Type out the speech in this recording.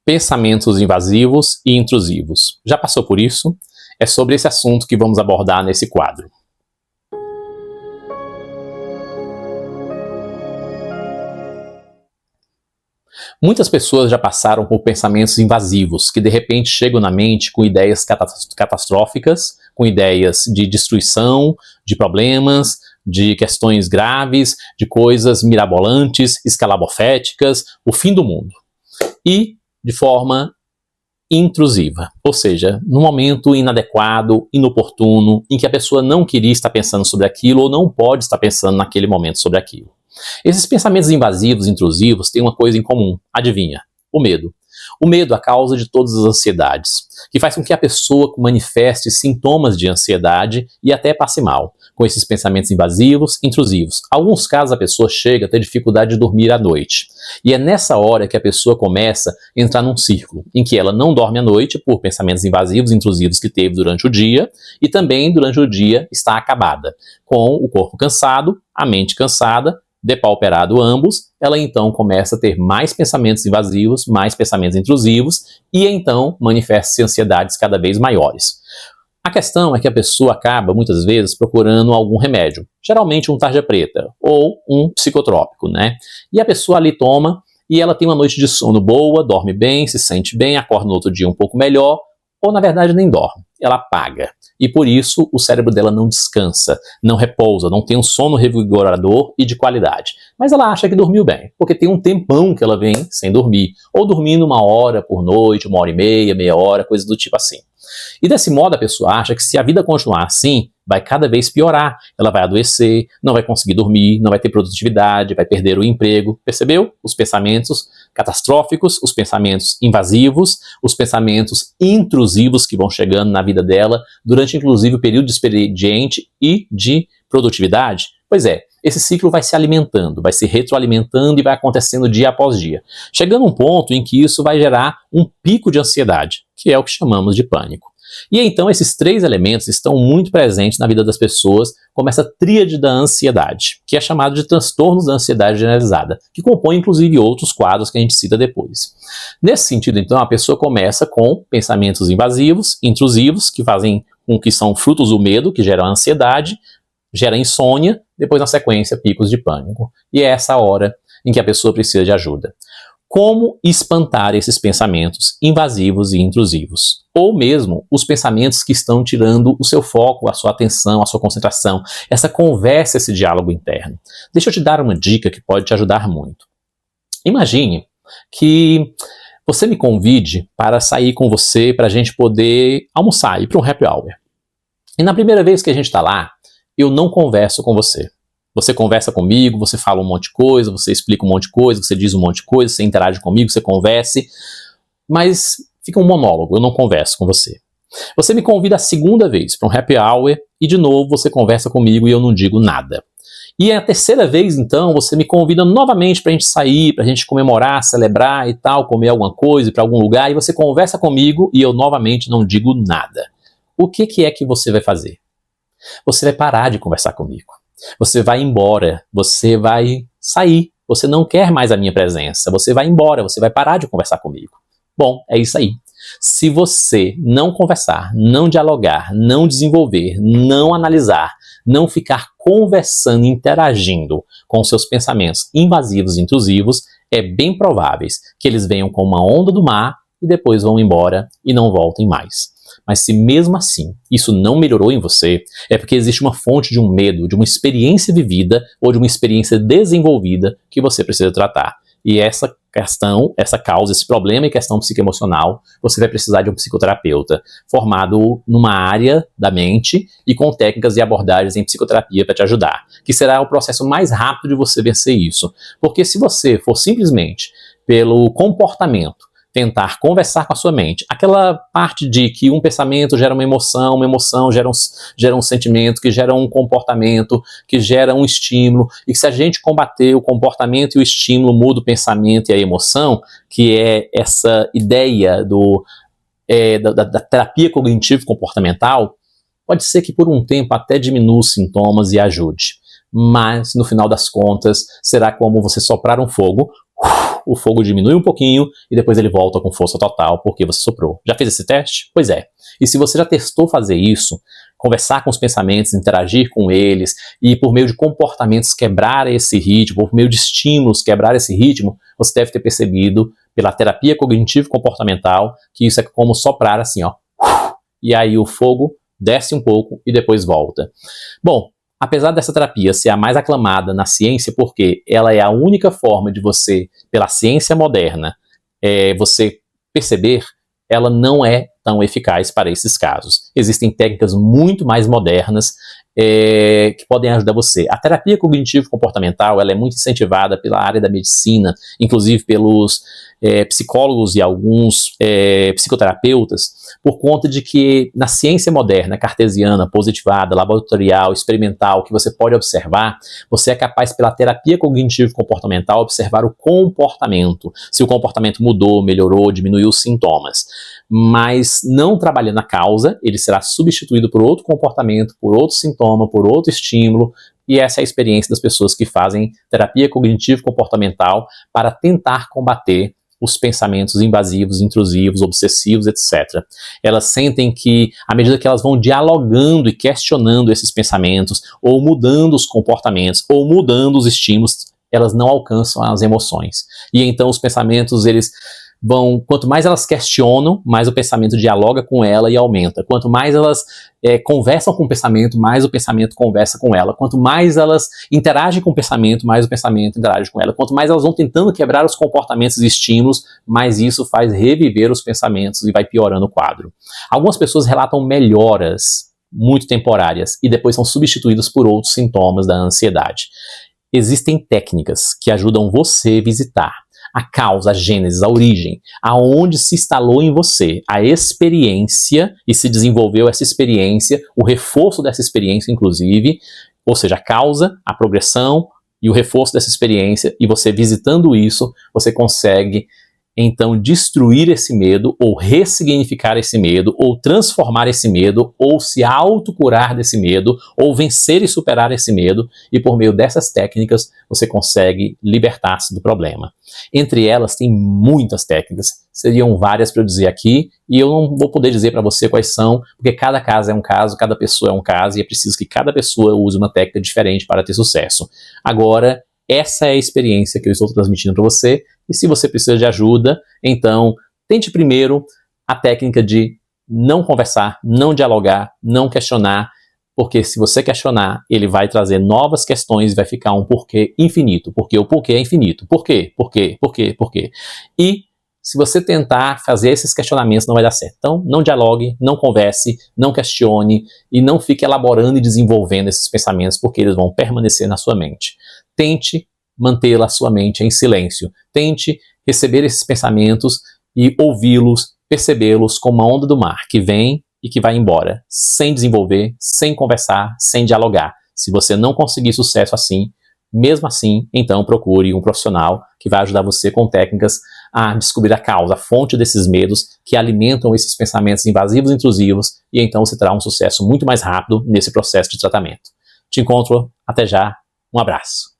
Pensamentos invasivos e intrusivos. Já passou por isso? É sobre esse assunto que vamos abordar nesse quadro. Muitas pessoas já passaram por pensamentos invasivos, que de repente chegam na mente com ideias catastróficas, com ideias de destruição, de problemas, de questões graves, de coisas mirabolantes, escalaboféticas, o fim do mundo. E de forma intrusiva, ou seja, num momento inadequado, inoportuno, em que a pessoa não queria estar pensando sobre aquilo ou não pode estar pensando naquele momento sobre aquilo. Esses pensamentos invasivos, intrusivos, têm uma coisa em comum, adivinha? O medo. O medo é a causa de todas as ansiedades, que faz com que a pessoa manifeste sintomas de ansiedade e até passe mal, com esses pensamentos invasivos, intrusivos. Em alguns casos a pessoa chega a ter dificuldade de dormir à noite. E é nessa hora que a pessoa começa a entrar num círculo, em que ela não dorme à noite por pensamentos invasivos, intrusivos que teve durante o dia, e também durante o dia está acabada, com o corpo cansado, a mente cansada, depauperado ambos, ela então começa a ter mais pensamentos invasivos, mais pensamentos intrusivos, e então manifesta-se ansiedades cada vez maiores. A questão é que a pessoa acaba, muitas vezes, procurando algum remédio, geralmente um tarja preta, ou um psicotrópico, né? E a pessoa ali toma, e ela tem uma noite de sono boa, dorme bem, se sente bem, acorda no outro dia um pouco melhor, ou na verdade nem dorme, ela apaga. E por isso o cérebro dela não descansa, não repousa, não tem um sono revigorador e de qualidade. Mas ela acha que dormiu bem, porque tem um tempão que ela vem sem dormir, ou dormindo 1 hora por noite, 1 hora e meia hora, coisa do tipo assim. E desse modo a pessoa acha que se a vida continuar assim, vai cada vez piorar. Ela vai adoecer, não vai conseguir dormir, não vai ter produtividade, vai perder o emprego. Percebeu? Os pensamentos catastróficos, os pensamentos invasivos, os pensamentos intrusivos que vão chegando na vida dela durante inclusive o período de expediente e de produtividade. Pois é, esse ciclo vai se alimentando, vai se retroalimentando e vai acontecendo dia após dia, chegando a um ponto em que isso vai gerar um pico de ansiedade, que é o que chamamos de pânico. E então esses 3 elementos estão muito presentes na vida das pessoas, como essa tríade da ansiedade, que é chamada de transtornos da ansiedade generalizada, que compõe inclusive outros quadros que a gente cita depois. Nesse sentido, então, a pessoa começa com pensamentos invasivos, intrusivos, que fazem com que são frutos do medo, que geram ansiedade, gera insônia, depois na sequência picos de pânico. E é essa hora em que a pessoa precisa de ajuda. Como espantar esses pensamentos invasivos e intrusivos? Ou mesmo os pensamentos que estão tirando o seu foco, a sua atenção, a sua concentração, essa conversa, esse diálogo interno. Deixa eu te dar uma dica que pode te ajudar muito. Imagine que você me convide para sair com você, para a gente poder almoçar, ir para um happy hour. E na primeira vez que a gente está lá, eu não converso com você. Você conversa comigo, você fala um monte de coisa, você explica um monte de coisa, você diz um monte de coisa, você interage comigo, você converse, mas fica um monólogo, eu não converso com você. Você me convida a segunda vez para um happy hour e de novo você conversa comigo e eu não digo nada. E a terceira vez, então, você me convida novamente para a gente sair, para a gente comemorar, celebrar e tal, comer alguma coisa, ir para algum lugar, e você conversa comigo e eu novamente não digo nada. O que é que você vai fazer? Você vai parar de conversar comigo. Você vai embora, você vai sair, você não quer mais a minha presença, você vai embora, você vai parar de conversar comigo. Bom, é isso aí. Se você não conversar, não dialogar, não desenvolver, não analisar, não ficar conversando, interagindo com seus pensamentos invasivos e intrusivos, é bem provável que eles venham com uma onda do mar e depois vão embora e não voltem mais. Mas se mesmo assim isso não melhorou em você, é porque existe uma fonte de um medo, de uma experiência vivida ou de uma experiência desenvolvida que você precisa tratar. E essa questão, essa causa, esse problema e questão psicoemocional, você vai precisar de um psicoterapeuta formado numa área da mente e com técnicas e abordagens em psicoterapia para te ajudar, que será o processo mais rápido de você vencer isso. Porque se você for simplesmente pelo comportamento, tentar conversar com a sua mente. Aquela parte de que um pensamento gera uma emoção gera um sentimento, que gera um comportamento, que gera um estímulo, e que se a gente combater o comportamento e o estímulo, muda o pensamento e a emoção, que é essa ideia da terapia cognitivo-comportamental, pode ser que por um tempo até diminua os sintomas e ajude. Mas, no final das contas, será como você soprar um fogo o fogo diminui um pouquinho e depois ele volta com força total porque você soprou. Já fez esse teste? Pois é. E se você já testou fazer isso, conversar com os pensamentos, interagir com eles e por meio de comportamentos quebrar esse ritmo, por meio de estímulos quebrar esse ritmo, você deve ter percebido pela terapia cognitivo-comportamental que isso é como soprar assim, ó. E aí o fogo desce um pouco e depois volta. Bom, apesar dessa terapia ser a mais aclamada na ciência, porque ela é a única forma de você, pela ciência moderna, você perceber, ela não é tão eficaz para esses casos. Existem técnicas muito mais modernas que podem ajudar você. A terapia cognitivo-comportamental ela é muito incentivada pela área da medicina, inclusive pelos psicólogos e alguns psicoterapeutas, por conta de que na ciência moderna, cartesiana, positivada, laboratorial, experimental, que você pode observar, você é capaz pela terapia cognitivo-comportamental observar o comportamento, se o comportamento mudou, melhorou, diminuiu os sintomas. Mas não trabalhando a causa, ele será substituído por outro comportamento, por outro sintoma, por outro estímulo, e essa é a experiência das pessoas que fazem terapia cognitivo-comportamental para tentar combater os pensamentos invasivos, intrusivos, obsessivos, etc. Elas sentem que, à medida que elas vão dialogando e questionando esses pensamentos, ou mudando os comportamentos, ou mudando os estímulos, elas não alcançam as emoções. E então os pensamentos, eles vão, quanto mais elas questionam, mais o pensamento dialoga com ela e aumenta. Quanto mais elas conversam com o pensamento, mais o pensamento conversa com ela. Quanto mais elas interagem com o pensamento, mais o pensamento interage com ela. Quanto mais elas vão tentando quebrar os comportamentos e estímulos, mais isso faz reviver os pensamentos e vai piorando o quadro. Algumas pessoas relatam melhoras muito temporárias e depois são substituídas por outros sintomas da ansiedade. Existem técnicas que ajudam você a visitar a causa, a gênese, a origem, aonde se instalou em você a experiência e se desenvolveu essa experiência, o reforço dessa experiência, inclusive, ou seja, a causa, a progressão e o reforço dessa experiência, e você visitando isso, você consegue então destruir esse medo, ou ressignificar esse medo, ou transformar esse medo, ou se autocurar desse medo, ou vencer e superar esse medo, e por meio dessas técnicas você consegue libertar-se do problema. Entre elas tem muitas técnicas, seriam várias para eu dizer aqui, e eu não vou poder dizer para você quais são, porque cada caso é um caso, cada pessoa é um caso, e é preciso que cada pessoa use uma técnica diferente para ter sucesso. Agora, essa é a experiência que eu estou transmitindo para você, e se você precisa de ajuda, então tente primeiro a técnica de não conversar, não dialogar, não questionar, porque se você questionar, ele vai trazer novas questões e vai ficar um porquê infinito, porque o porquê é infinito. Por quê? Por quê? Por quê? Por quê? E se você tentar fazer esses questionamentos, não vai dar certo. Então, não dialogue, não converse, não questione e não fique elaborando e desenvolvendo esses pensamentos, porque eles vão permanecer na sua mente. Tente mantê-la sua mente em silêncio. Tente receber esses pensamentos e ouvi-los, percebê-los como uma onda do mar que vem e que vai embora, sem desenvolver, sem conversar, sem dialogar. Se você não conseguir sucesso assim, mesmo assim, então procure um profissional que vai ajudar você com técnicas a descobrir a causa, a fonte desses medos que alimentam esses pensamentos invasivos e intrusivos, e então você terá um sucesso muito mais rápido nesse processo de tratamento. Te encontro, até já, um abraço.